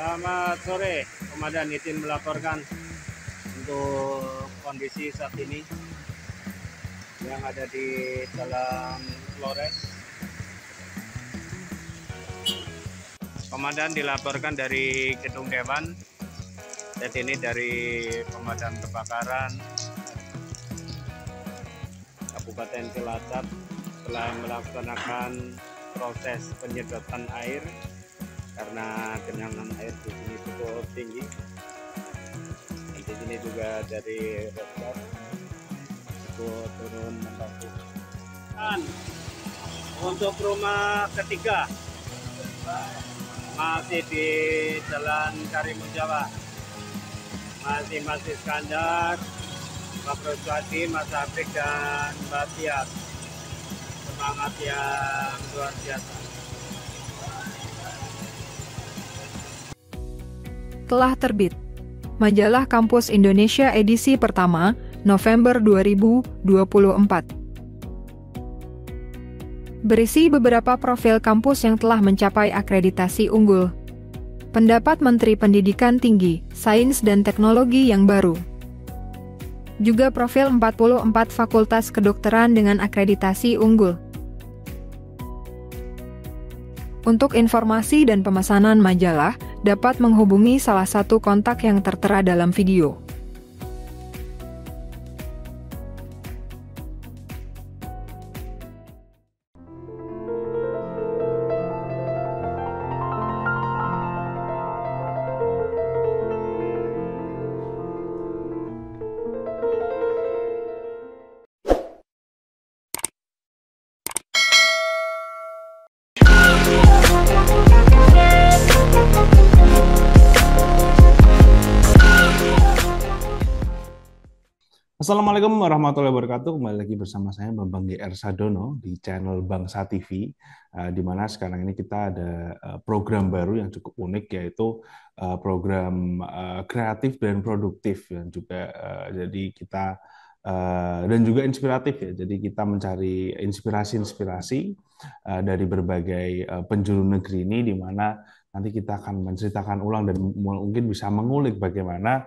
Selamat sore, Komandan izin melaporkan untuk kondisi saat ini yang ada di Jalan Flores. Komandan dilaporkan dari Gedung Dewan. Jadi ini dari Pemadam Kebakaran Kabupaten Cilacap telah melaksanakan proses penyedotan air karena genangan air di sini cukup tinggi. Dan di sini juga dari Redcar ikut turun membantu. Dan untuk rumah ketiga masih di Jalan Karimunjawa, masih Mas Iskandar, Pak Roswadi, Mas Afik, dan Mbak Tias. Semangat yang luar biasa. Telah terbit Majalah Kampus Indonesia edisi pertama, November 2024. Berisi beberapa profil kampus yang telah mencapai akreditasi unggul. Pendapat Menteri Pendidikan Tinggi, Sains dan Teknologi yang baru. Juga profil 44 fakultas kedokteran dengan akreditasi unggul. Untuk informasi dan pemesanan majalah, dapat menghubungi salah satu kontak yang tertera dalam video. Assalamualaikum warahmatullahi wabarakatuh. Kembali lagi bersama saya Bambang GR Sadono di channel Bangsa TV, di mana sekarang ini kita ada program baru yang cukup unik, yaitu program kreatif dan produktif, dan juga jadi kita dan juga inspiratif ya. Jadi kita mencari inspirasi-inspirasi dari berbagai penjuru negeri ini, di mana nanti kita akan menceritakan ulang dan mungkin bisa mengulik bagaimana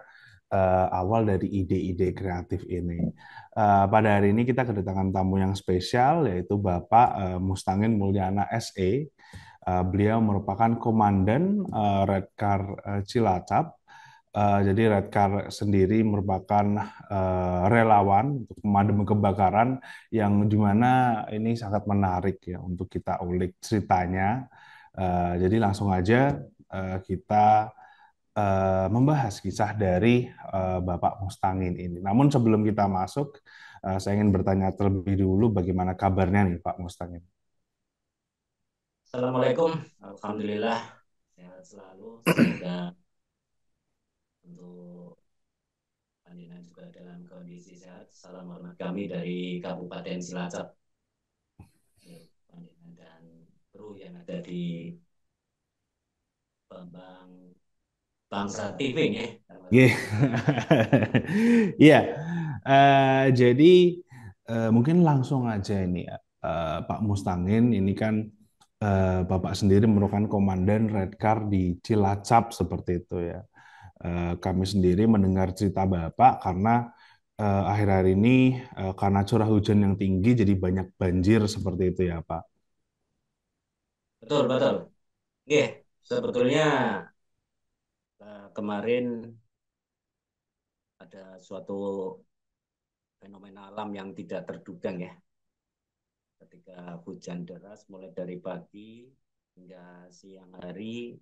awal dari ide-ide kreatif ini. Pada hari ini kita kedatangan tamu yang spesial, yaitu Bapak Mustangin Mulyana SE. Beliau merupakan Komandan Redcar Cilacap. Jadi Redcar sendiri merupakan relawan untuk pemadam kebakaran, yang dimana ini sangat menarik ya untuk kita ulik ceritanya. Jadi langsung aja kita membahas kisah dari Bapak Mustangin ini. Namun sebelum kita masuk, saya ingin bertanya terlebih dulu bagaimana kabarnya nih Pak Mustangin. Assalamualaikum, alhamdulillah sehat selalu. Semoga untuk panjenengan juga dalam kondisi sehat. Salam hormat kami dari Kabupaten Cilacap, panjenengan dan kru yang ada di Bangsa TV ya. Iya, jadi mungkin langsung aja ini Pak Mustangin, ini kan Bapak sendiri merupakan Komandan Redcar di Cilacap seperti itu ya. Kami sendiri mendengar cerita Bapak karena akhir-akhir ini karena curah hujan yang tinggi jadi banyak banjir seperti itu ya Pak. Betul, betul. Sebetulnya kemarin ada suatu fenomena alam yang tidak terduga ya. Ketika hujan deras mulai dari pagi hingga siang hari,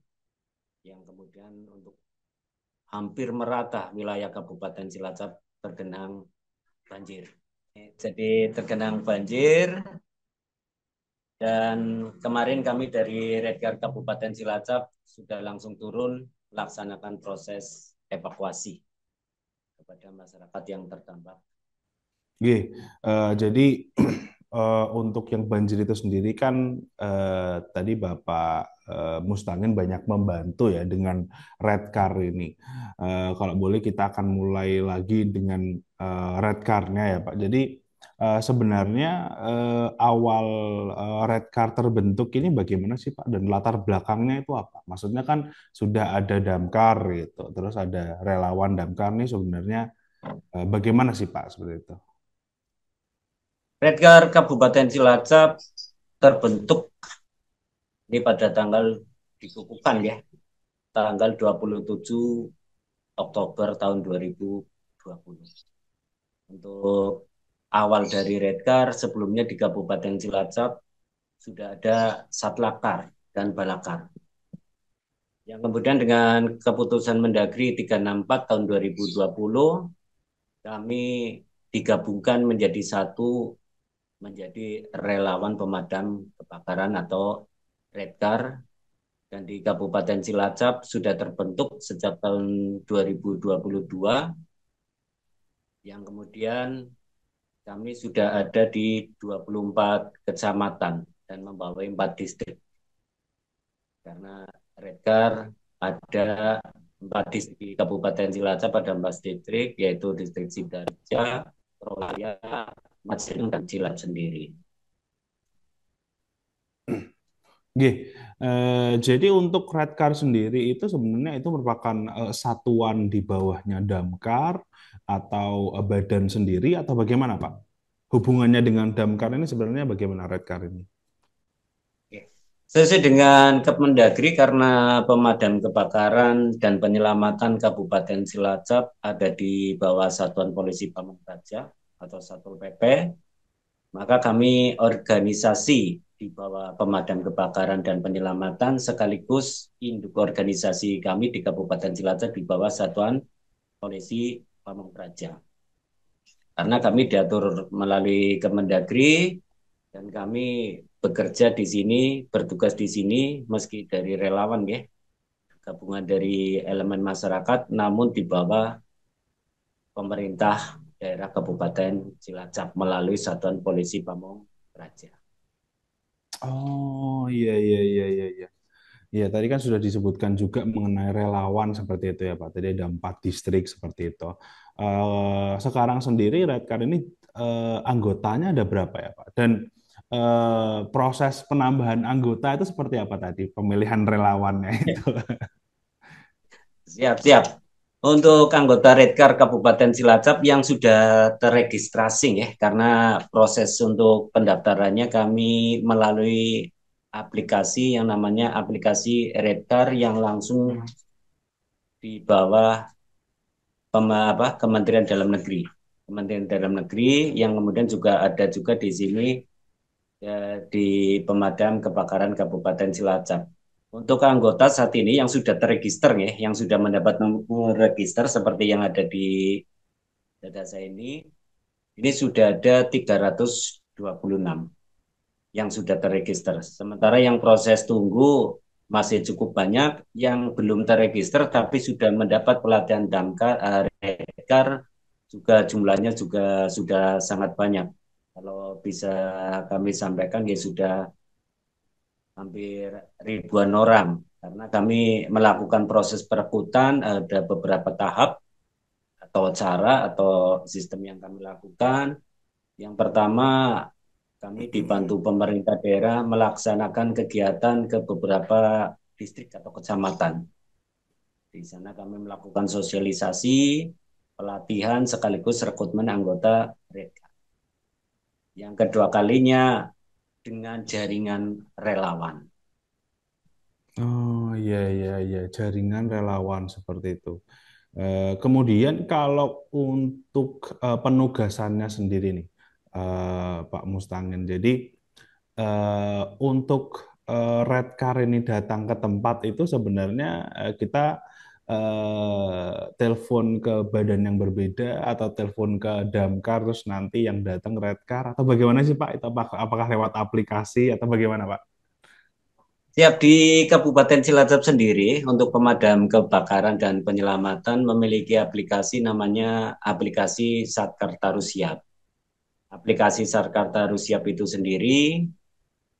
yang kemudian untuk hampir merata wilayah Kabupaten Cilacap tergenang banjir. Jadi tergenang banjir, dan kemarin kami dari Redcar Kabupaten Cilacap sudah langsung turun melaksanakan proses evakuasi kepada masyarakat yang terdampak. Jadi untuk yang banjir itu sendiri kan tadi Bapak Mustangin banyak membantu ya dengan Redcar ini. Kalau boleh kita akan mulai lagi dengan Redcar-nya ya Pak. Jadi sebenarnya awal Redcar terbentuk ini bagaimana sih Pak? Dan latar belakangnya itu apa? Maksudnya kan sudah ada Damkar gitu, terus ada relawan Damkar nih sebenarnya bagaimana sih Pak seperti itu? Redcar Kabupaten Cilacap terbentuk ini pada tanggal dikukuhkan ya, tanggal 27 Oktober tahun 2020. Untuk awal dari Redcar, sebelumnya di Kabupaten Cilacap sudah ada Satlakar dan Balakar. Yang kemudian dengan keputusan Mendagri 364 tahun 2020, kami digabungkan menjadi satu, menjadi relawan pemadam kebakaran atau Redcar, dan di Kabupaten Cilacap sudah terbentuk sejak tahun 2022, yang kemudian kami sudah ada di 24 kecamatan dan membawahi 4 distrik. Karena Redcar ada 4 distrik di Kabupaten Cilacap, ada 4 distrik, yaitu distrik Sidoarjo, Rolaya, Majengo, dan Cilacap sendiri. Jadi untuk Redcar sendiri itu sebenarnya itu merupakan satuan di bawahnya Damkar atau badan sendiri atau bagaimana Pak? Hubungannya dengan Damkar ini sebenarnya bagaimana Redcar ini? Sesuai dengan Kemendagri, karena pemadam kebakaran dan penyelamatan Kabupaten Cilacap ada di bawah Satuan Polisi Pamung Praja atau Satpol PP, maka kami organisasi di bawah pemadam kebakaran dan penyelamatan sekaligus induk organisasi kami di Kabupaten Cilacap di bawah Satuan Polisi Pamung Praja. Karena kami diatur melalui Kemendagri dan kami bekerja di sini, bertugas di sini meski dari relawan ya, gabungan dari elemen masyarakat, namun di bawah pemerintah daerah Kabupaten Cilacap melalui Satuan Polisi Pamung Praja. Oh iya iya iya iya iya. Iya tadi kan sudah disebutkan juga mengenai relawan seperti itu ya Pak. Tadi ada 4 distrik seperti itu. Sekarang sendiri Redcar ini anggotanya ada berapa ya Pak? Dan proses penambahan anggota itu seperti apa tadi? Pemilihan relawannya itu. Siap-siap. Untuk anggota Redcar Kabupaten Cilacap yang sudah terregistrasi ya, karena proses untuk pendaftarannya kami melalui aplikasi yang namanya aplikasi Redcar yang langsung di bawah Kementerian Dalam Negeri. Kementerian Dalam Negeri yang kemudian juga ada juga di sini ya, di Pemadam Kebakaran Kabupaten Cilacap. Untuk anggota saat ini yang sudah terregister ya, yang sudah mendapat nomor register seperti yang ada di data saya ini sudah ada 326 yang sudah terregister. Sementara yang proses tunggu masih cukup banyak yang belum terregister tapi sudah mendapat pelatihan Damkar, Redcar juga jumlahnya juga sudah sangat banyak. Kalau bisa kami sampaikan ya sudah hampir ribuan orang, karena kami melakukan proses perekrutan, ada beberapa tahap atau cara atau sistem yang kami lakukan. Yang pertama, kami dibantu pemerintah daerah melaksanakan kegiatan ke beberapa distrik atau kecamatan. Di sana kami melakukan sosialisasi, pelatihan sekaligus rekrutmen anggota Redcar. Yang kedua kalinya dengan jaringan relawan. Oh iya iya iya jaringan relawan seperti itu. Kemudian kalau untuk penugasannya sendiri nih Pak Mustangin. Jadi untuk Redcar ini datang ke tempat itu sebenarnya kita telepon ke badan yang berbeda atau telepon ke Damkar terus nanti yang datang Redcar atau bagaimana sih Pak? Itu apakah lewat aplikasi atau bagaimana Pak? Siap. Di Kabupaten Cilacap sendiri untuk pemadam kebakaran dan penyelamatan memiliki aplikasi namanya aplikasi Satkarta Rusiap. Aplikasi Satkarta Rusiap itu sendiri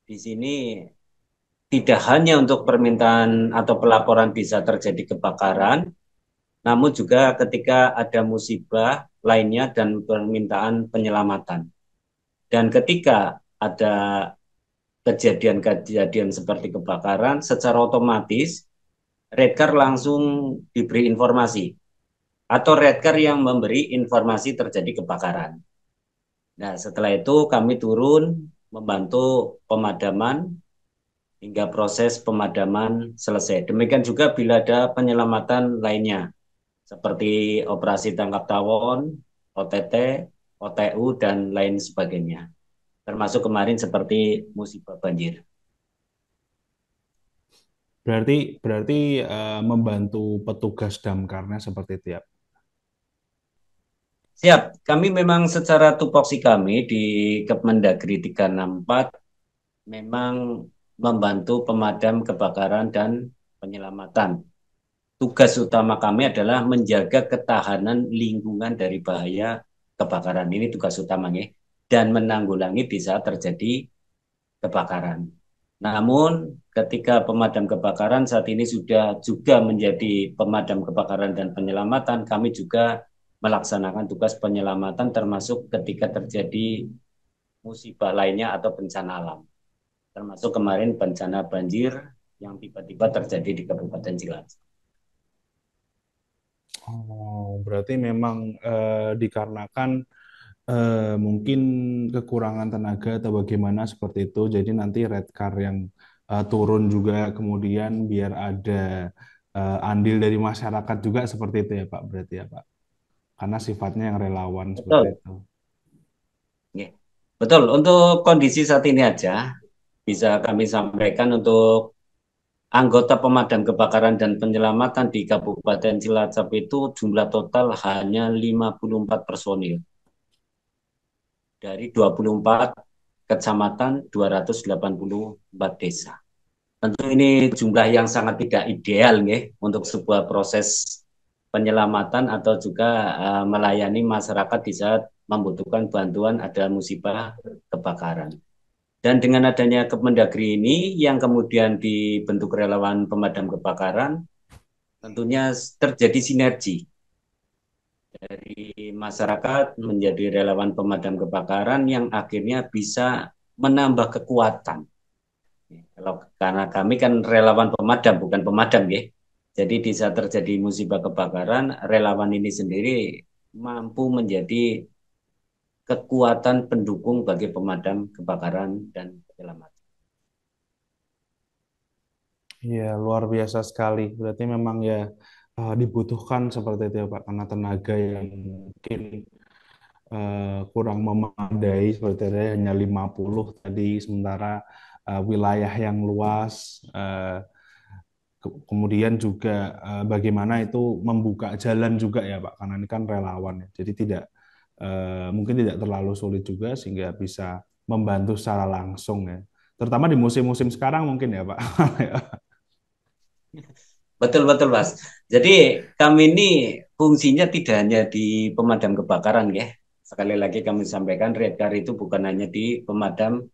di sini tidak hanya untuk permintaan atau pelaporan bisa terjadi kebakaran, namun juga ketika ada musibah lainnya dan permintaan penyelamatan. Dan ketika ada kejadian-kejadian seperti kebakaran, secara otomatis Red Car langsung diberi informasi atau Red Car yang memberi informasi terjadi kebakaran. Nah, setelah itu kami turun membantu pemadaman hingga proses pemadaman selesai. Demikian juga bila ada penyelamatan lainnya, seperti operasi tangkap tawon, OTT, OTU, dan lain sebagainya. Termasuk kemarin seperti musibah banjir. Berarti membantu petugas damkarnya seperti itu ya. Siap, kami memang secara tupoksi kami di Kemendagri 364 memang membantu pemadam kebakaran dan penyelamatan. Tugas utama kami adalah menjaga ketahanan lingkungan dari bahaya kebakaran. Ini tugas utamanya. Dan menanggulangi di saat terjadi kebakaran. Namun ketika pemadam kebakaran saat ini sudah juga menjadi pemadam kebakaran dan penyelamatan, kami juga melaksanakan tugas penyelamatan termasuk ketika terjadi musibah lainnya atau bencana alam. Termasuk kemarin bencana banjir yang tiba-tiba terjadi di Kabupaten Cilacap. Oh, berarti memang dikarenakan mungkin kekurangan tenaga atau bagaimana seperti itu. Jadi nanti red car yang turun juga kemudian biar ada andil dari masyarakat juga seperti itu ya Pak. Berarti ya Pak. Karena sifatnya yang relawan seperti Betul. itu. Oke. Betul, untuk kondisi saat ini aja bisa kami sampaikan untuk anggota pemadam kebakaran dan penyelamatan di Kabupaten Cilacap itu jumlah total hanya 54 personil dari 24 kecamatan, 284 desa. Tentu ini jumlah yang sangat tidak ideal nih, untuk sebuah proses penyelamatan atau juga melayani masyarakat di saat membutuhkan bantuan ada musibah kebakaran. Dan dengan adanya Kemendagri ini yang kemudian dibentuk relawan pemadam kebakaran, tentunya terjadi sinergi dari masyarakat menjadi relawan pemadam kebakaran yang akhirnya bisa menambah kekuatan. Karena kami kan relawan pemadam, bukan pemadam ya. Jadi di saat terjadi musibah kebakaran, relawan ini sendiri mampu menjadi kekuatan pendukung bagi pemadam kebakaran dan penyelamatan. Iya, luar biasa sekali. Berarti memang ya dibutuhkan seperti itu ya Pak. Karena tenaga yang mungkin kurang memadai seperti itu ya, hanya 50 tadi. Sementara wilayah yang luas kemudian juga bagaimana itu membuka jalan juga ya Pak, karena ini kan relawan ya. Jadi tidak mungkin tidak terlalu sulit juga sehingga bisa membantu secara langsung ya. Terutama di musim-musim sekarang mungkin ya Pak. Betul-betul Mas. Jadi kami ini fungsinya tidak hanya di pemadam kebakaran ya. Sekali lagi kami sampaikan Red Car itu bukan hanya di pemadam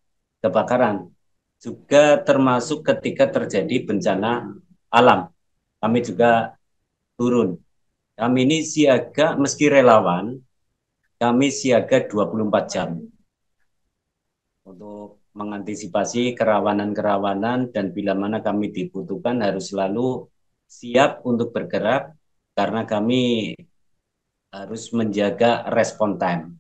kebakaran, juga termasuk ketika terjadi bencana alam. Kami juga turun. Kami ini siaga, meski relawan, kami siaga 24 jam untuk mengantisipasi kerawanan-kerawanan, dan bila mana kami dibutuhkan harus selalu siap untuk bergerak karena kami harus menjaga respon time.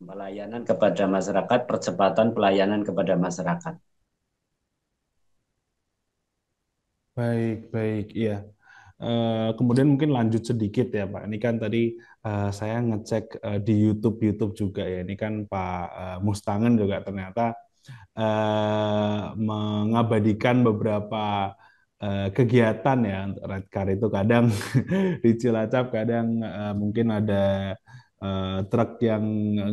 Pelayanan kepada masyarakat, percepatan pelayanan kepada masyarakat. Baik, baik, iya. Kemudian mungkin lanjut sedikit ya Pak. Ini kan tadi saya ngecek di YouTube juga ya. Ini kan Pak Mustangen juga ternyata mengabadikan beberapa kegiatan ya untuk Red Car itu kadang di Cilacap, kadang mungkin ada truk yang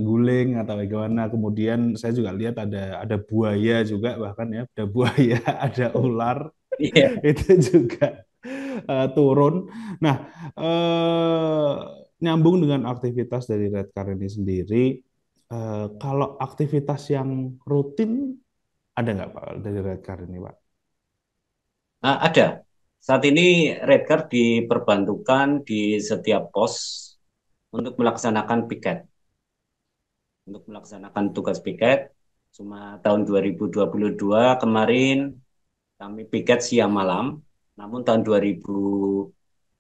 guling atau bagaimana. Kemudian saya juga lihat ada buaya juga, bahkan ya ada buaya, ada ular Iya. itu juga turun. Nah, eh, nyambung dengan aktivitas dari Red Car ini sendiri, kalau aktivitas yang rutin ada nggak Pak dari Red Car ini Pak? Nah, ada. Saat ini Red Car diperbantukan di setiap pos untuk melaksanakan piket. untuk melaksanakan tugas piket. Cuma tahun 2022 kemarin kami piket siang malam, namun tahun 2000,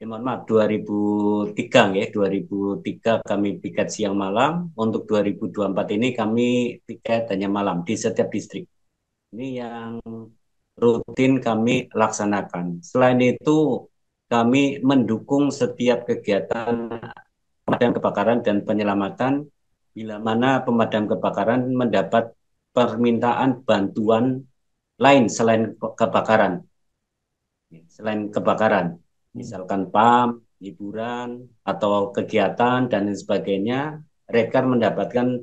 mohon maaf, 2003 ya, 2003 kami piket siang malam, untuk 2024 ini kami piket hanya malam di setiap distrik. Ini yang rutin kami laksanakan. Selain itu, kami mendukung setiap kegiatan pemadam kebakaran dan penyelamatan bila mana pemadam kebakaran mendapat permintaan bantuan lain selain kebakaran, misalkan PAM, hiburan atau kegiatan dan lain sebagainya, Redcar mendapatkan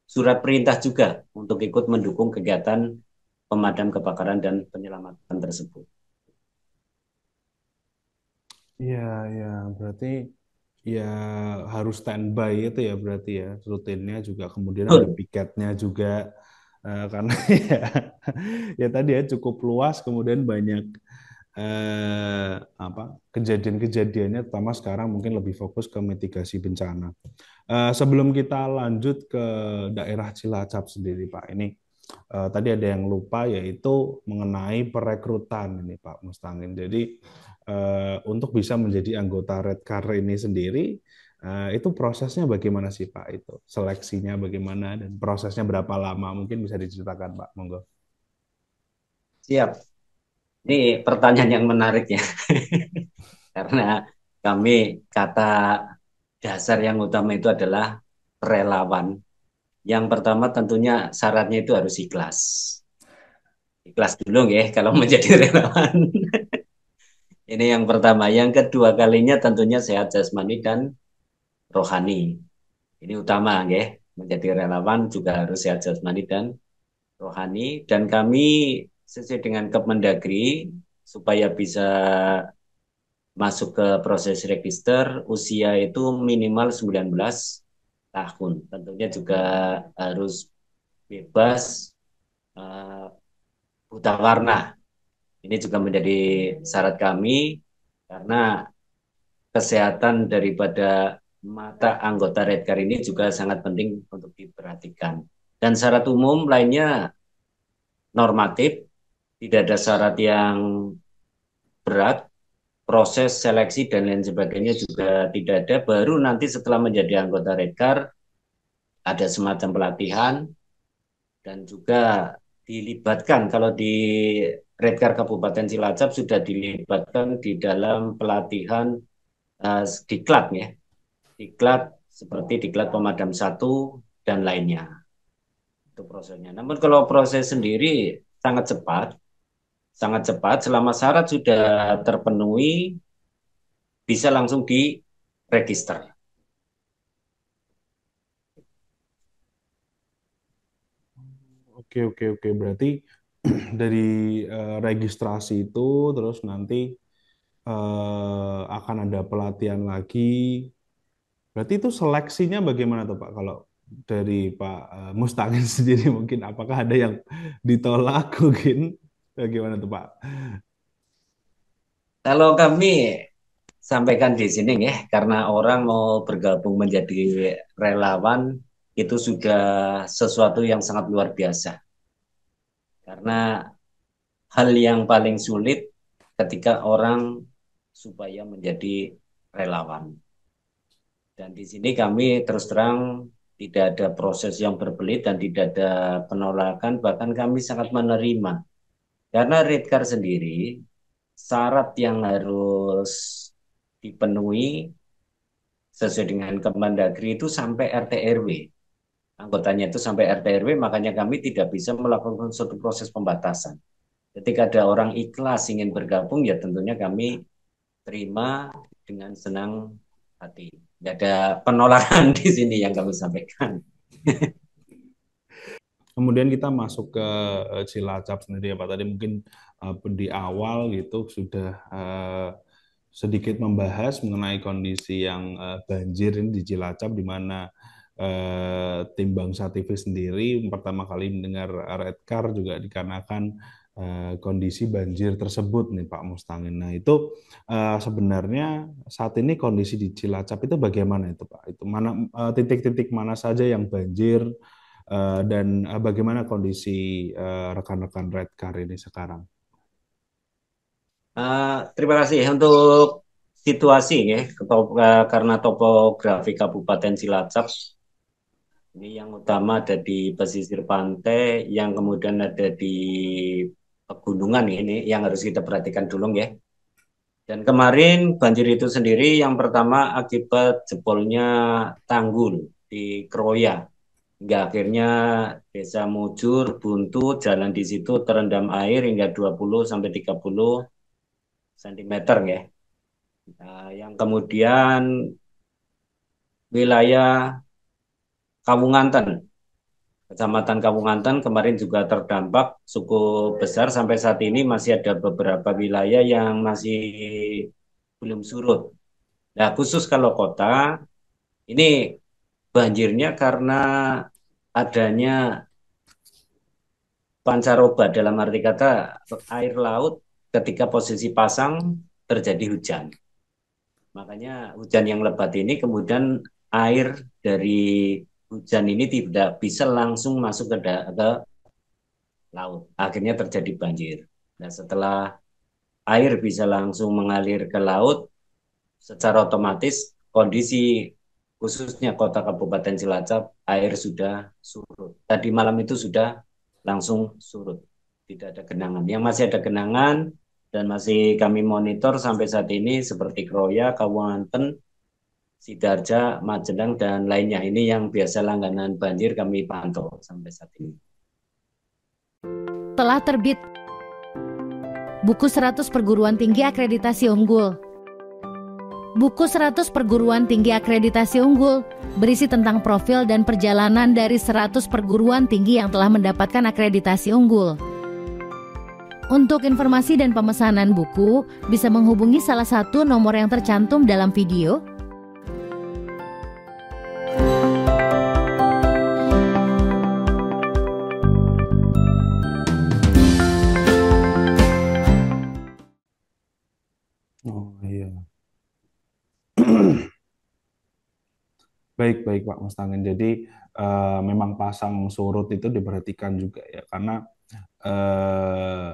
surat perintah juga untuk ikut mendukung kegiatan pemadam kebakaran dan penyelamatan tersebut. Iya, ya, berarti ya harus standby itu ya berarti ya rutinnya juga kemudian ada Betul. piketnya juga karena ya, ya tadi ya cukup luas kemudian banyak apa kejadian-kejadiannya terutama sekarang mungkin lebih fokus ke mitigasi bencana. Sebelum kita lanjut ke daerah Cilacap sendiri Pak, ini tadi ada yang lupa yaitu mengenai perekrutan ini Pak Mustangin. Jadi untuk bisa menjadi anggota Redcar ini sendiri, itu prosesnya bagaimana sih Pak? Itu seleksinya bagaimana dan prosesnya berapa lama? Mungkin bisa diceritakan Pak, monggo. Siap. Ini pertanyaan yang menarik ya, karena kami kata dasar yang utama itu adalah relawan. Yang pertama tentunya syaratnya itu harus ikhlas. Ikhlas dulu ya kalau menjadi relawan. Ini yang pertama. Yang kedua kalinya tentunya sehat jasmani dan rohani. Ini utama ya. Menjadi relawan juga harus sehat jasmani dan rohani. Dan kami sesuai dengan Kemendagri supaya bisa masuk ke proses register, usia itu minimal 19 tahun. Tentunya juga harus bebas uh, buta warna. Ini juga menjadi syarat kami karena kesehatan daripada mata anggota Redcar ini juga sangat penting untuk diperhatikan. Dan syarat umum lainnya normatif, tidak ada syarat yang berat, proses seleksi dan lain sebagainya juga tidak ada. Baru nanti setelah menjadi anggota Redcar ada semacam pelatihan dan juga dilibatkan kalau di Redcar Kabupaten Cilacap sudah dilibatkan di dalam pelatihan diklat ya, diklat seperti diklat pemadam satu dan lainnya itu prosesnya. Namun kalau proses sendiri sangat cepat selama syarat sudah terpenuhi bisa langsung diregister. Oke, oke, oke. Berarti dari registrasi itu terus nanti akan ada pelatihan lagi. Berarti itu seleksinya bagaimana tuh Pak? Kalau dari Pak Mustaqim sendiri mungkin apakah ada yang ditolak mungkin bagaimana tuh Pak? Kalau kami sampaikan di sini ya, karena orang mau bergabung menjadi relawan itu sudah sesuatu yang sangat luar biasa. Karena hal yang paling sulit ketika orang supaya menjadi relawan. Dan di sini kami terus terang tidak ada proses yang berbelit dan tidak ada penolakan, bahkan kami sangat menerima. Karena Redcar sendiri, syarat yang harus dipenuhi sesuai dengan Kemendagri itu sampai RT RW. Anggotanya itu sampai RT RW, makanya kami tidak bisa melakukan suatu proses pembatasan. Ketika ada orang ikhlas ingin bergabung, ya tentunya kami terima dengan senang hati. Tidak ada penolakan di sini yang kami sampaikan. Kemudian kita masuk ke Cilacap sendiri ya Pak. Tadi mungkin di awal gitu sudah sedikit membahas mengenai kondisi yang banjir ini di Cilacap di mana tim Bangsa TV sendiri pertama kali mendengar Redcar juga dikarenakan kondisi banjir tersebut nih Pak Mustangin. Nah itu sebenarnya saat ini kondisi di Cilacap itu bagaimana itu Pak? Itu mana titik-titik mana saja yang banjir dan bagaimana kondisi rekan-rekan Redcar ini sekarang? Terima kasih untuk situasi ya, karena topografi Kabupaten Cilacap ini yang utama ada di pesisir pantai, yang kemudian ada di pegunungan ini yang harus kita perhatikan dulu ya. Dan kemarin banjir itu sendiri yang pertama akibat jebolnya tanggul di Kroya. Hingga akhirnya desa Mujur, Buntu, jalan di situ terendam air hingga 20 sampai 30 cm ya. Nah, yang kemudian wilayah Kawunganten, Kecamatan Kawunganten kemarin juga terdampak cukup besar. Sampai saat ini masih ada beberapa wilayah yang masih belum surut. Nah, khusus kalau kota, ini banjirnya karena adanya pancaroba, dalam arti kata air laut ketika posisi pasang terjadi hujan. Makanya hujan yang lebat ini kemudian air dari hujan ini tidak bisa langsung masuk ke laut. Akhirnya terjadi banjir. Nah, setelah air bisa langsung mengalir ke laut, secara otomatis kondisi khususnya kota Kabupaten Cilacap air sudah surut. Tadi malam itu sudah langsung surut. Tidak ada genangan. Yang masih ada genangan dan masih kami monitor sampai saat ini seperti Kroya, Kawunganten, Sidarja, Majenang, dan lainnya. Ini yang biasa langganan banjir kami pantau sampai saat ini. Telah terbit buku 100 perguruan tinggi akreditasi unggul. Buku 100 perguruan tinggi akreditasi unggul berisi tentang profil dan perjalanan dari 100 perguruan tinggi yang telah mendapatkan akreditasi unggul. Untuk informasi dan pemesanan buku, bisa menghubungi salah satu nomor yang tercantum dalam video. Oh iya. Baik, baik Pak Mustangin. Jadi memang pasang surut itu diperhatikan juga ya, karena eh,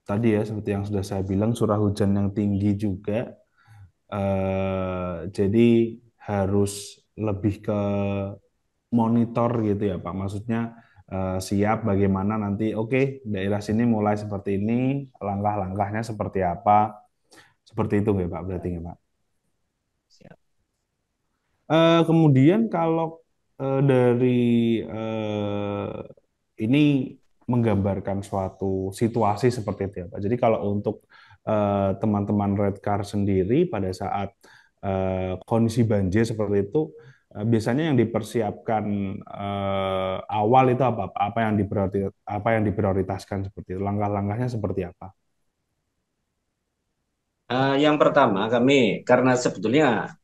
tadi ya seperti yang sudah saya bilang curah hujan yang tinggi juga, jadi harus lebih ke monitor gitu ya Pak. Maksudnya siap bagaimana nanti, oke daerah sini mulai seperti ini, langkah-langkahnya seperti apa, seperti itu nggak Pak berarti nggak Pak? Siap. Kemudian kalau dari ini menggambarkan suatu situasi seperti itu ya Pak. Jadi kalau untuk teman-teman Redcar sendiri pada saat kondisi banjir seperti itu, biasanya yang dipersiapkan awal itu apa? Apa yang diprioritaskan seperti itu? Langkah-langkahnya seperti apa? Yang pertama kami, karena sebetulnya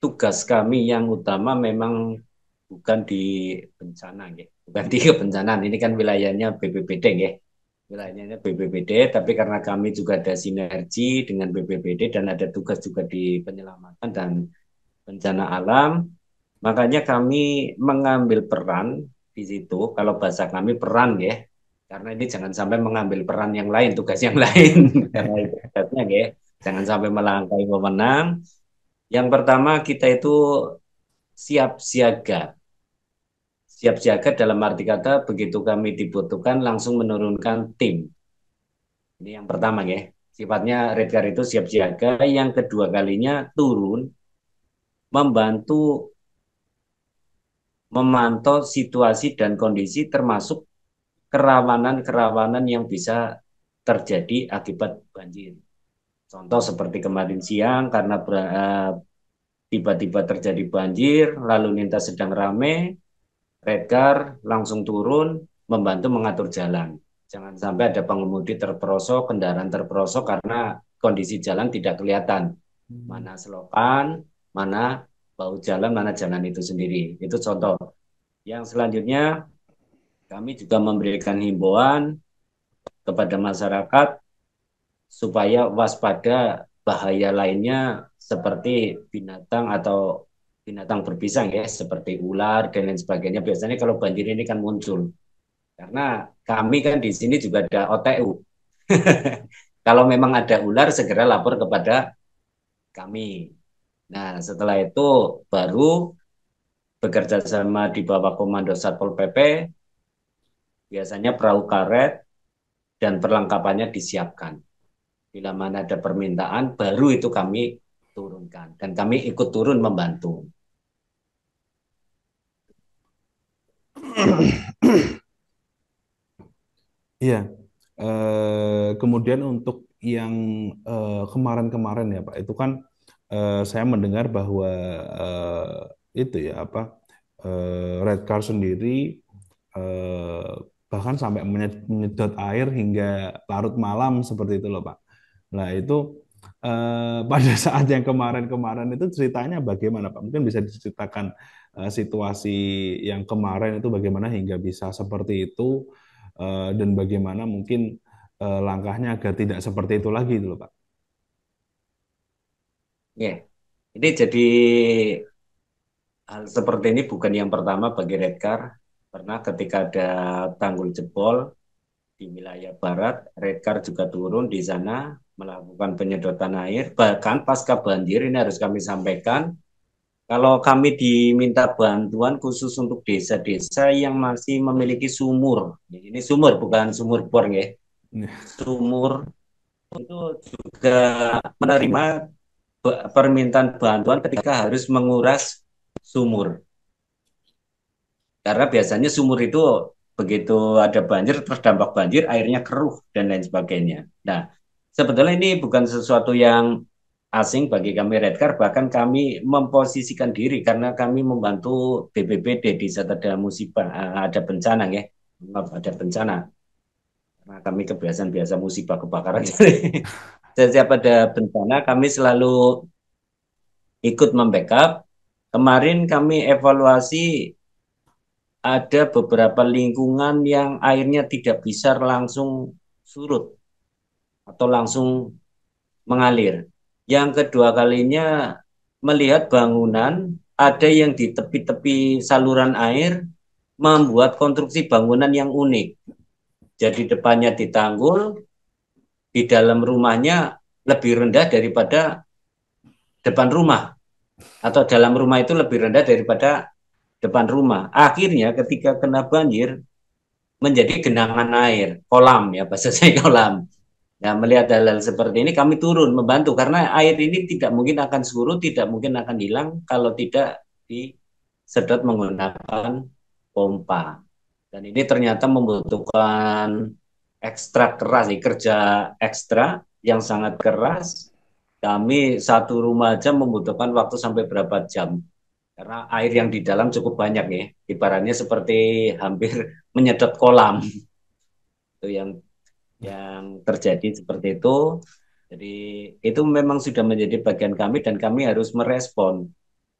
tugas kami yang utama memang bukan di bencana, ya. Bukan di kebencanaan. Ini kan wilayahnya BPBD, ya. Wilayahnya BPBD, tapi karena kami juga ada sinergi dengan BPBD dan ada tugas juga di penyelamatan dan bencana alam, makanya kami mengambil peran di situ. Kalau bahasa kami peran, ya. Karena ini jangan sampai mengambil peran yang lain, tugas yang lain. Karena itu tugasnya, ya. Jangan sampai melangkahi wewenang. Yang pertama kita itu siap siaga. Siap siaga dalam arti kata begitu kami dibutuhkan langsung menurunkan tim. Ini yang pertama ya. Sifatnya Redcar itu siap siaga. Yang kedua kalinya turun membantu memantau situasi dan kondisi termasuk kerawanan-kerawanan yang bisa terjadi akibat banjir. Contoh seperti kemarin siang karena tiba-tiba terjadi banjir, lalu lintas sedang ramai, Redcar langsung turun membantu mengatur jalan. Jangan sampai ada pengemudi terperosok, kendaraan terperosok karena kondisi jalan tidak kelihatan. Mana selokan, mana bahu jalan, mana jalan itu sendiri. Itu contoh. Yang selanjutnya kami juga memberikan himbauan kepada masyarakat supaya waspada bahaya lainnya seperti binatang atau binatang berbisa ya, seperti ular dan lain sebagainya. Biasanya kalau banjir ini kan muncul. Karena kami kan di sini juga ada OTU. Kalau memang ada ular, segera lapor kepada kami. Nah, setelah itu baru bekerja sama di bawah komando Satpol PP, biasanya perahu karet dan perlengkapannya disiapkan. Bila mana ada permintaan, baru itu kami turunkan. Dan kami ikut turun membantu. Iya. Kemudian untuk yang kemarin-kemarin ya Pak, itu kan saya mendengar bahwa itu ya apa Redcar sendiri eh, bahkan sampai menyedot air hingga larut malam seperti itu loh Pak. Nah itu pada saat yang kemarin-kemarin itu ceritanya bagaimana Pak? Mungkin bisa diceritakan situasi yang kemarin itu bagaimana hingga bisa seperti itu dan bagaimana mungkin langkahnya agar tidak seperti itu lagi itu loh Pak. Ya, ini jadi hal seperti ini bukan yang pertama bagi Redcar. Karena ketika ada tanggul jebol di wilayah barat, Redcar juga turun di sana melakukan penyedotan air. Bahkan pasca banjir, ini harus kami sampaikan, kalau kami diminta bantuan khusus untuk desa-desa yang masih memiliki sumur. Ini sumur, bukan sumur bor ya. Sumur itu juga menerima permintaan bantuan ketika harus menguras sumur. Karena biasanya sumur itu begitu ada banjir, terdampak banjir, airnya keruh dan lain sebagainya. Nah, sebetulnya ini bukan sesuatu yang asing bagi kami Redcar, bahkan kami memposisikan diri karena kami membantu BPBD di saat ada musibah, ada bencana ya, maaf ada bencana. Karena kami kebiasaan biasa musibah kebakaran. Setiap ada bencana, kami selalu ikut membackup. Kemarin kami evaluasi ada beberapa lingkungan yang airnya tidak bisa langsung surut atau langsung mengalir. Yang kedua kalinya melihat bangunan ada yang di tepi-tepi saluran air membuat konstruksi bangunan yang unik. Jadi depannya ditanggul, di dalam rumahnya lebih rendah daripada depan rumah. Atau dalam rumah itu lebih rendah daripada depan rumah. Akhirnya ketika kena banjir, menjadi genangan air, kolam ya, bahasa saya kolam. Nah, melihat hal-hal seperti ini kami turun membantu karena air ini tidak mungkin akan surut, tidak mungkin akan hilang kalau tidak disedot menggunakan pompa. Dan ini ternyata membutuhkan ekstra keras, kerja ekstra yang sangat keras. Kami satu rumah aja membutuhkan waktu sampai berapa jam. Karena air yang di dalam cukup banyak ya. Ibaratnya seperti hampir menyedot kolam. Itu yang terjadi seperti itu. Jadi itu memang sudah menjadi bagian kami dan kami harus merespon.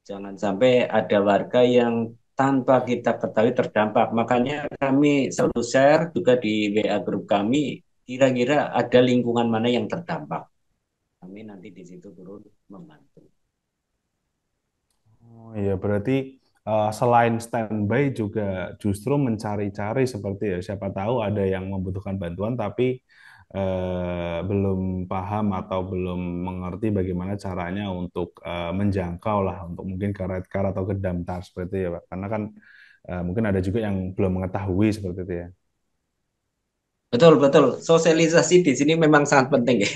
Jangan sampai ada warga yang tanpa kita ketahui terdampak. Makanya kami selalu share juga di WA grup kami, kira-kira ada lingkungan mana yang terdampak. Kami nanti di situ turun membantu. Oh iya, berarti selain standby juga justru mencari-cari seperti ya, siapa tahu ada yang membutuhkan bantuan tapi belum paham atau belum mengerti bagaimana caranya untuk menjangkau lah, untuk mungkin ke Redcar atau ke Damkar seperti itu ya Pak. Karena kan mungkin ada juga yang belum mengetahui seperti itu ya. Betul, betul. Sosialisasi di sini memang sangat penting ya.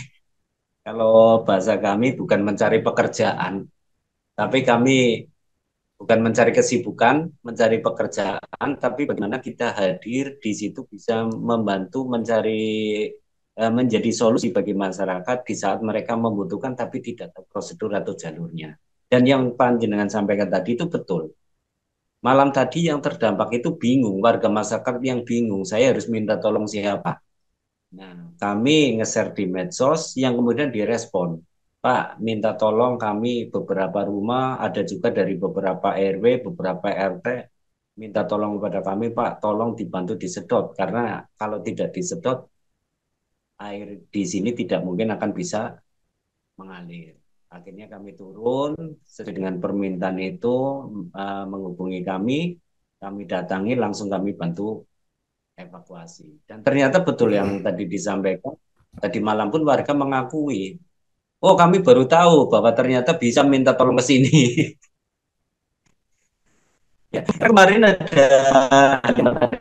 Kalau bahasa kami bukan mencari pekerjaan, tapi kami bukan mencari kesibukan, mencari pekerjaan, tapi bagaimana kita hadir di situ bisa membantu mencari menjadi solusi bagi masyarakat di saat mereka membutuhkan tapi tidak tahu prosedur atau jalurnya. Dan yang panjenengan sampaikan tadi itu betul. Malam tadi yang terdampak itu bingung, warga masyarakat yang bingung, saya harus minta tolong siapa. Nah, kami nge-share di medsos yang kemudian direspon. Pak, minta tolong kami beberapa rumah, ada juga dari beberapa RW, beberapa RT, minta tolong kepada kami, Pak, tolong dibantu disedot. Karena kalau tidak disedot, air di sini tidak mungkin akan bisa mengalir. Akhirnya kami turun sesuai dengan permintaan itu, menghubungi kami datangi langsung kami bantu evakuasi. Dan ternyata betul yang tadi disampaikan, tadi malam pun warga mengakui, oh kami baru tahu bahwa ternyata bisa minta tolong ke sini. Ya, kemarin ada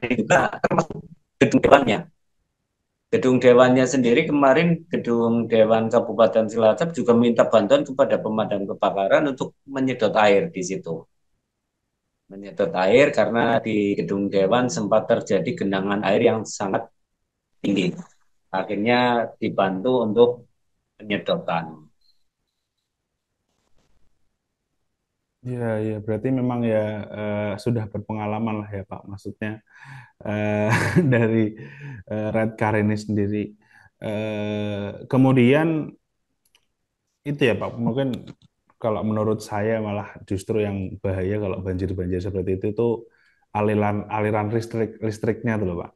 juga termasuk gedung dewannya. Gedung dewannya sendiri kemarin gedung Dewan Kabupaten Cilacap juga minta bantuan kepada pemadam kebakaran untuk menyedot air di situ. Menyedot air karena di gedung Dewan sempat terjadi genangan air yang sangat tinggi. Akhirnya dibantu untuk penyedotan. Ya, ya, berarti memang ya sudah berpengalaman lah ya Pak, maksudnya eh, dari Redcar ini sendiri. Kemudian itu ya Pak, mungkin kalau menurut saya malah justru yang bahaya kalau banjir-banjir seperti itu tuh aliran aliran listriknya tuh loh Pak.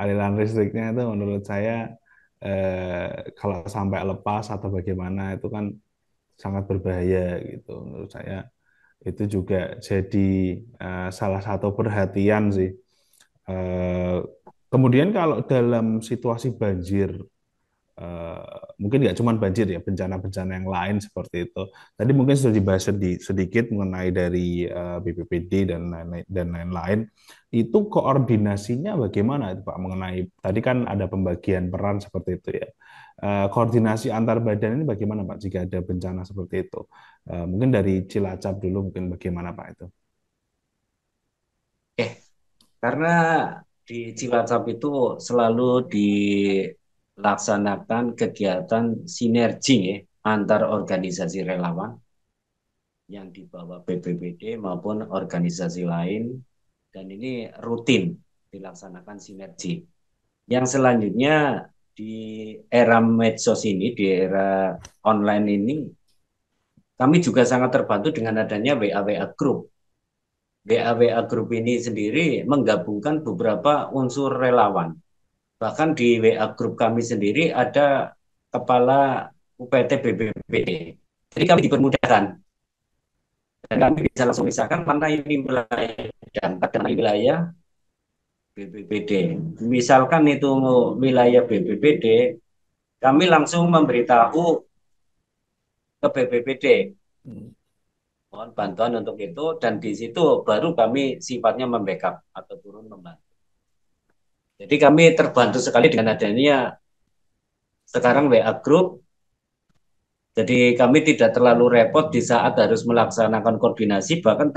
Aliran listriknya itu menurut saya kalau sampai lepas atau bagaimana itu kan sangat berbahaya gitu menurut saya. Itu juga jadi salah satu perhatian sih. Eh, Kemudian kalau dalam situasi banjir, mungkin nggak cuma banjir ya, bencana-bencana yang lain seperti itu. Tadi mungkin sudah dibahas sedikit mengenai dari BPBD dan lain-lain. Itu koordinasinya bagaimana itu Pak? Mengenai tadi kan ada pembagian peran seperti itu ya. Koordinasi antar badan ini bagaimana Pak jika ada bencana seperti itu? Mungkin dari Cilacap dulu mungkin bagaimana Pak itu? Karena di Cilacap itu selalu dilaksanakan kegiatan sinergi ya, antar organisasi relawan yang dibawa BPBD maupun organisasi lain, dan ini rutin dilaksanakan sinergi. Yang selanjutnya di era medsos ini, di era online ini, kami juga sangat terbantu dengan adanya WA-WA Group. WA-WA Group ini sendiri menggabungkan beberapa unsur relawan. Bahkan di WA Group kami sendiri ada kepala UPT BPBD. Jadi kami dipermudahkan. Dan kami bisa langsung misalkan mana ini wilayah dampak dan wilayah BPBD. Misalkan itu wilayah BPBD, kami langsung memberitahu ke BPBD. Mohon bantuan untuk itu, dan di situ baru kami sifatnya membackup atau turun membantu. Jadi kami terbantu sekali dengan adanya sekarang WA Group. Jadi kami tidak terlalu repot di saat harus melaksanakan koordinasi, bahkan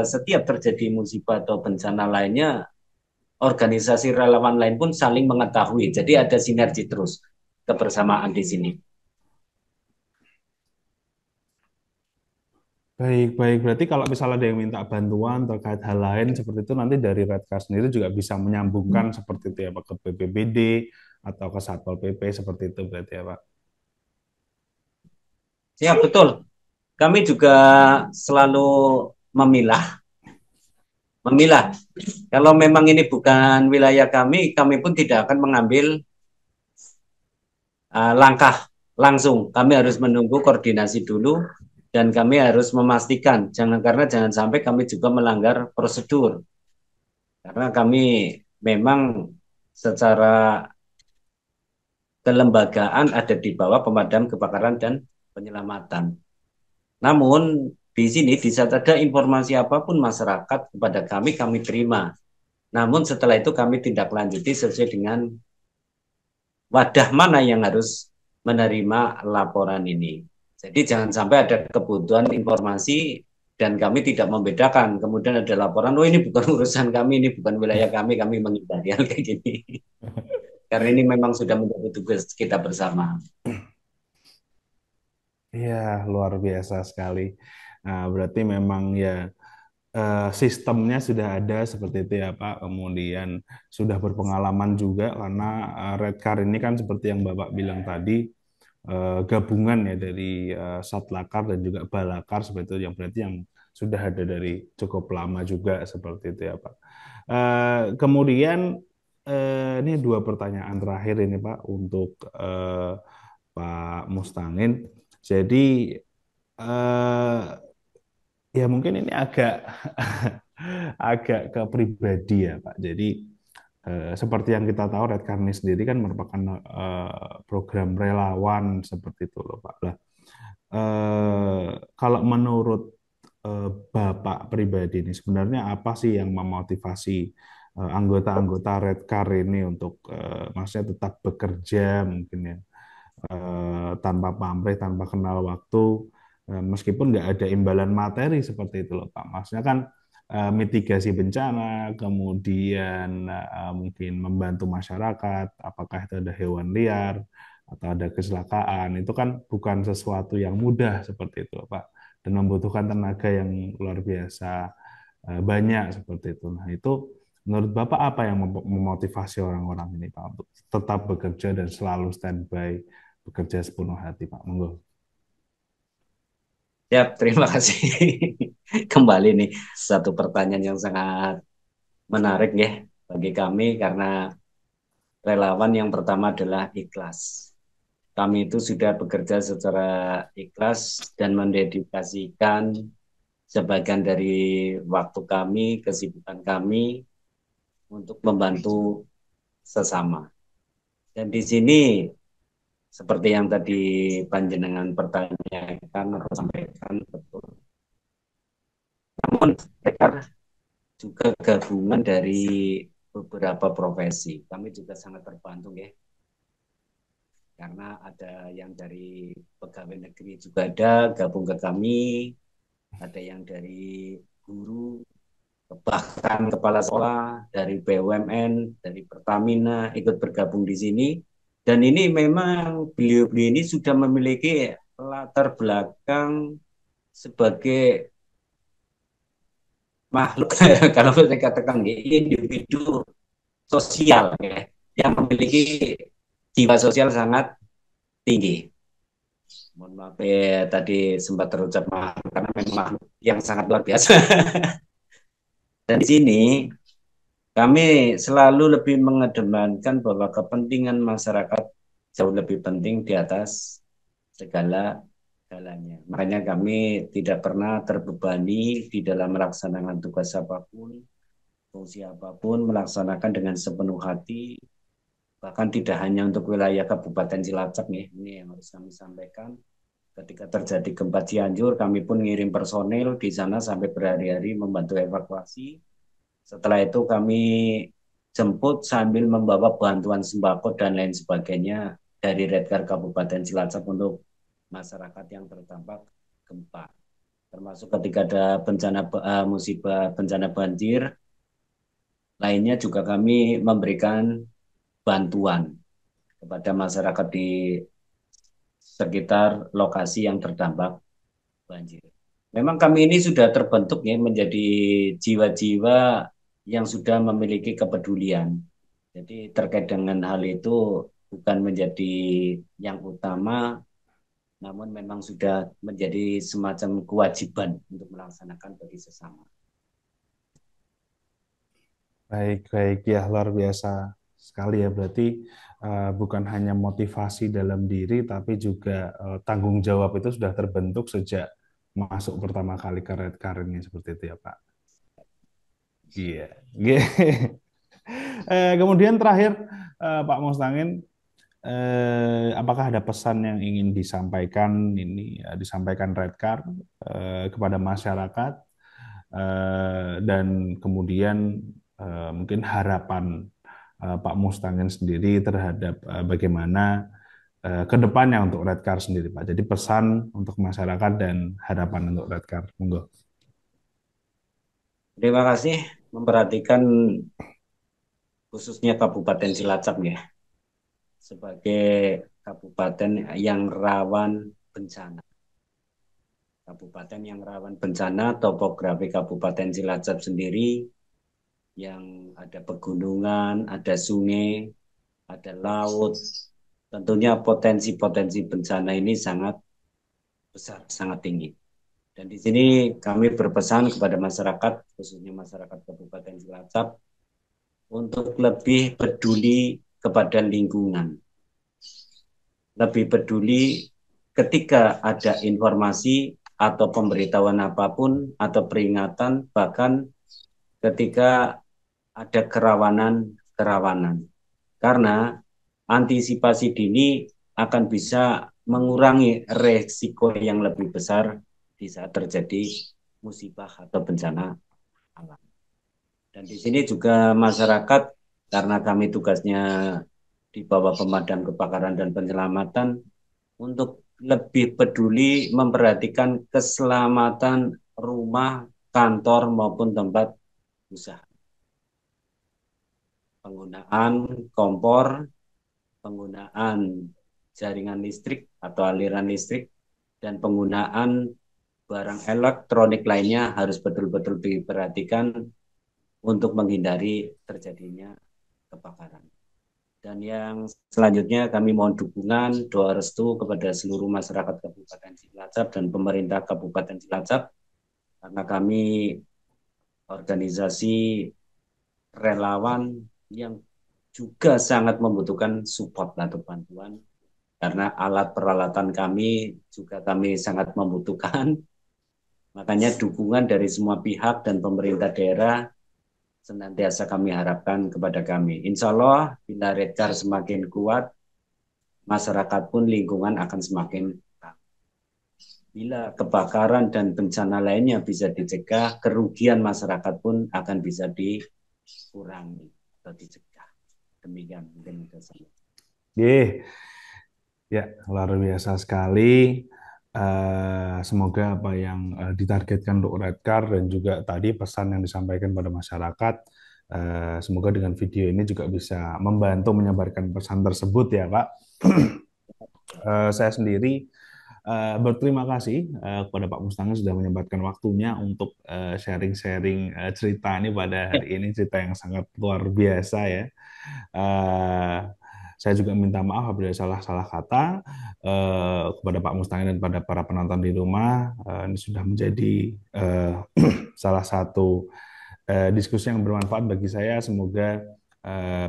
setiap terjadi musibah atau bencana lainnya, organisasi relawan lain pun saling mengetahui. Jadi ada sinergi terus, kebersamaan di sini. Baik, baik. Berarti kalau misalnya ada yang minta bantuan terkait hal lain seperti itu, nanti dari Redcar sendiri juga bisa menyambungkan seperti itu ya Pak, ke BPBD atau ke Satpol PP seperti itu berarti ya Pak. Ya, betul. Kami juga selalu memilah. Memilah. Kalau memang ini bukan wilayah kami pun tidak akan mengambil langkah langsung. Kami harus menunggu koordinasi dulu, dan kami harus memastikan karena jangan sampai kami juga melanggar prosedur. Karena kami memang secara kelembagaan ada di bawah pemadam kebakaran dan penyelamatan. Namun di sini di saat ada informasi apapun masyarakat kepada kami terima. Namun setelah itu kami tindak lanjuti sesuai dengan wadah mana yang harus menerima laporan ini. Jadi jangan sampai ada kebutuhan informasi dan kami tidak membedakan. Kemudian ada laporan, oh ini bukan urusan kami, ini bukan wilayah kami menghindari hal kayak gini. Karena ini memang sudah menjadi tugas kita bersama. Iya, luar biasa sekali. Nah, berarti memang ya sistemnya sudah ada seperti itu ya Pak. Kemudian sudah berpengalaman juga karena Redcar ini kan seperti yang Bapak bilang tadi gabungan ya dari Satlakar dan juga Balakar seperti itu yang berarti yang sudah ada dari cukup lama juga seperti itu ya Pak. Kemudian ini dua pertanyaan terakhir ini Pak untuk Pak Mustangin. Jadi eh, ya mungkin ini agak agak ke pribadi ya Pak. Jadi seperti yang kita tahu Red Carney sendiri kan merupakan program relawan seperti itu loh Pak. Lah, kalau menurut Bapak pribadi ini sebenarnya apa sih yang memotivasi anggota-anggota Red Car ini untuk maksudnya tetap bekerja mungkin ya tanpa pamrih, tanpa kenal waktu, meskipun nggak ada imbalan materi seperti itu loh Pak. Maksudnya kan mitigasi bencana, kemudian mungkin membantu masyarakat, apakah itu ada hewan liar atau ada kecelakaan, itu kan bukan sesuatu yang mudah seperti itu Pak, dan membutuhkan tenaga yang luar biasa banyak seperti itu. Nah itu menurut Bapak apa yang memotivasi orang-orang ini Pak untuk tetap bekerja dan selalu standby bekerja sepenuh hati Pak? Monggo. Ya, terima kasih. Kembali nih satu pertanyaan yang sangat menarik ya bagi kami karena relawan yang pertama adalah ikhlas. Kami itu sudah bekerja secara ikhlas dan mendedikasikan sebagian dari waktu kami, kesibukan kami untuk membantu sesama. Dan di sini seperti yang tadi panjenengan pertanyakan atau sampaikan betul. Namun mereka juga gabungan dari beberapa profesi. Kami juga sangat terbantu ya. Karena ada yang dari pegawai negeri juga ada gabung ke kami, ada yang dari guru, bahkan kepala sekolah, dari BUMN, dari Pertamina ikut bergabung di sini. Dan ini memang beliau-beliau ini sudah memiliki latar belakang sebagai makhluk kalau saya katakan individu sosial ya, yang memiliki jiwa sosial sangat tinggi. Mohon maaf ya tadi sempat terucap maaf karena memang makhluk yang sangat luar biasa. Dan di sini kami selalu lebih mengedepankan bahwa kepentingan masyarakat jauh lebih penting di atas segala-galanya. Makanya kami tidak pernah terbebani di dalam melaksanakan tugas apapun, fungsi apapun, melaksanakan dengan sepenuh hati, bahkan tidak hanya untuk wilayah Kabupaten Cilacap nih, ini yang harus kami sampaikan. Ketika terjadi gempa Cianjur, kami pun ngirim personel di sana sampai berhari-hari membantu evakuasi. Setelah itu kami jemput sambil membawa bantuan sembako dan lain sebagainya dari Redcar Kabupaten Cilacap untuk masyarakat yang terdampak gempa. Termasuk ketika ada bencana musibah bencana banjir, lainnya juga kami memberikan bantuan kepada masyarakat di sekitar lokasi yang terdampak banjir. Memang kami ini sudah terbentuk ya menjadi jiwa-jiwa yang sudah memiliki kepedulian. Jadi terkait dengan hal itu bukan menjadi yang utama, namun memang sudah menjadi semacam kewajiban untuk melaksanakan bagi sesama. Baik, baik ya luar biasa sekali ya berarti bukan hanya motivasi dalam diri tapi juga tanggung jawab itu sudah terbentuk sejak masuk pertama kali ke Red Car ini seperti itu ya Pak. Iya. Kemudian terakhir Pak Mustangin, apakah ada pesan yang ingin disampaikan disampaikan Red Car kepada masyarakat dan kemudian mungkin harapan Pak Mustangin sendiri terhadap bagaimana ke depannya untuk Red Car sendiri Pak. Jadi pesan untuk masyarakat dan harapan untuk Red Car. Monggo. Terima kasih memperhatikan khususnya Kabupaten Cilacap ya, sebagai kabupaten yang rawan bencana. Kabupaten yang rawan bencana, topografi Kabupaten Cilacap sendiri yang ada pegunungan, ada sungai, ada laut. Tentunya potensi-potensi bencana ini sangat besar, sangat tinggi. Dan di sini kami berpesan kepada masyarakat, khususnya masyarakat Kabupaten Cilacap, untuk lebih peduli kepada lingkungan. Lebih peduli ketika ada informasi atau pemberitahuan apapun atau peringatan, bahkan ketika ada kerawanan. Karena antisipasi dini akan bisa mengurangi resiko yang lebih besar di saat terjadi musibah atau bencana alam. Dan di sini juga masyarakat, karena kami tugasnya di bawah pemadam kebakaran dan penyelamatan, untuk lebih peduli memperhatikan keselamatan rumah, kantor maupun tempat usaha. Penggunaan kompor, penggunaan jaringan listrik atau aliran listrik, dan penggunaan barang elektronik lainnya harus betul-betul diperhatikan untuk menghindari terjadinya kebakaran. Dan yang selanjutnya kami mohon dukungan, doa restu kepada seluruh masyarakat Kabupaten Cilacap dan pemerintah Kabupaten Cilacap, karena kami organisasi relawan yang juga sangat membutuhkan support atau bantuan, karena alat peralatan kami juga kami sangat membutuhkan. Makanya dukungan dari semua pihak dan pemerintah daerah senantiasa kami harapkan kepada kami. Insya Allah bila Redcar semakin kuat, masyarakat pun lingkungan akan semakin kuat. Bila kebakaran dan bencana lainnya bisa dicegah, kerugian masyarakat pun akan bisa dikurangi atau dicegah. Demikian mungkin saya. Ya, luar biasa sekali. Semoga apa yang ditargetkan untuk Redcar dan juga tadi pesan yang disampaikan pada masyarakat, semoga dengan video ini juga bisa membantu menyebarkan pesan tersebut ya Pak. Saya sendiri berterima kasih kepada Pak Mustangin sudah menyempatkan waktunya untuk sharing-sharing cerita ini pada hari ini, cerita yang sangat luar biasa ya. Saya juga minta maaf apabila salah kata kepada Pak Mustangin dan pada para penonton di rumah. Ini sudah menjadi salah satu diskusi yang bermanfaat bagi saya. Semoga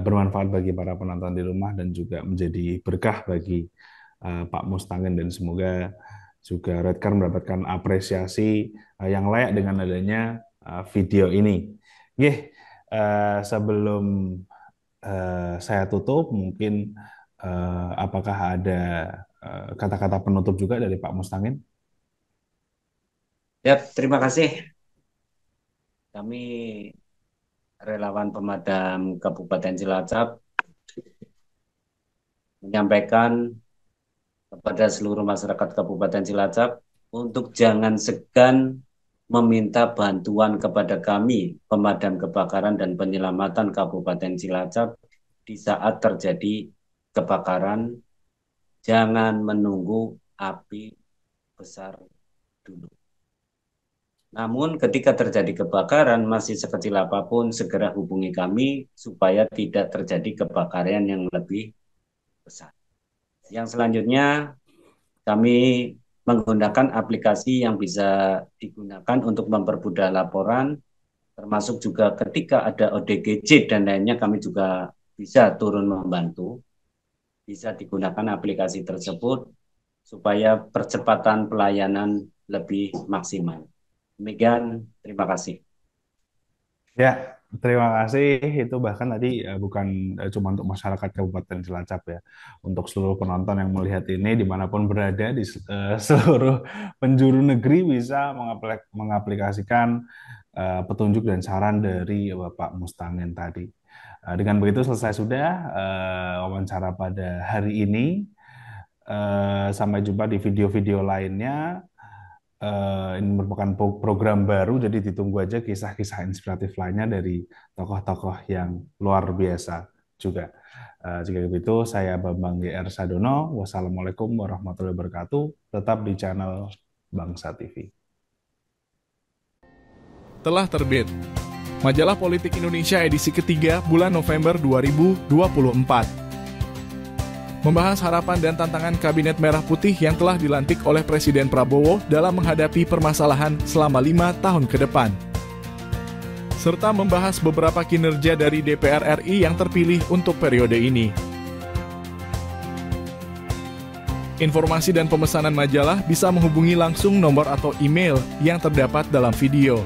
bermanfaat bagi para penonton di rumah dan juga menjadi berkah bagi Pak Mustangin, dan semoga juga Redcar mendapatkan apresiasi yang layak dengan adanya video ini. Sebelum saya tutup, mungkin apakah ada kata-kata penutup juga dari Pak Mustangin? Ya, terima kasih. Kami relawan pemadam Kabupaten Cilacap menyampaikan kepada seluruh masyarakat Kabupaten Cilacap untuk jangan segan meminta bantuan kepada kami, pemadam kebakaran dan penyelamatan Kabupaten Cilacap, di saat terjadi kebakaran. Jangan menunggu api besar dulu. Namun ketika terjadi kebakaran, masih sekecil apapun, segera hubungi kami supaya tidak terjadi kebakaran yang lebih besar. Yang selanjutnya, kami menggunakan aplikasi yang bisa digunakan untuk mempermudah laporan, termasuk juga ketika ada ODGJ dan lainnya, kami juga bisa turun membantu. Bisa digunakan aplikasi tersebut supaya percepatan pelayanan lebih maksimal. Demikian, terima kasih. Ya, terima kasih. Itu bahkan tadi bukan cuma untuk masyarakat Kabupaten Cilacap ya, untuk seluruh penonton yang melihat ini dimanapun berada di seluruh penjuru negeri bisa mengaplikasikan petunjuk dan saran dari Bapak Mustangin tadi. Dengan begitu selesai sudah wawancara pada hari ini. Sampai jumpa di video-video lainnya. Ini merupakan program baru, jadi ditunggu aja kisah-kisah inspiratif lainnya dari tokoh-tokoh yang luar biasa juga. Jika begitu, saya Bambang GR Sadono. Wassalamualaikum warahmatullahi wabarakatuh. Tetap di channel Bangsa TV. Telah terbit Majalah Politik Indonesia edisi ketiga bulan November 2024. Membahas harapan dan tantangan Kabinet Merah Putih yang telah dilantik oleh Presiden Prabowo dalam menghadapi permasalahan selama 5 tahun ke depan. serta membahas beberapa kinerja dari DPR RI yang terpilih untuk periode ini. Informasi dan pemesanan majalah bisa menghubungi langsung nomor atau email yang terdapat dalam video.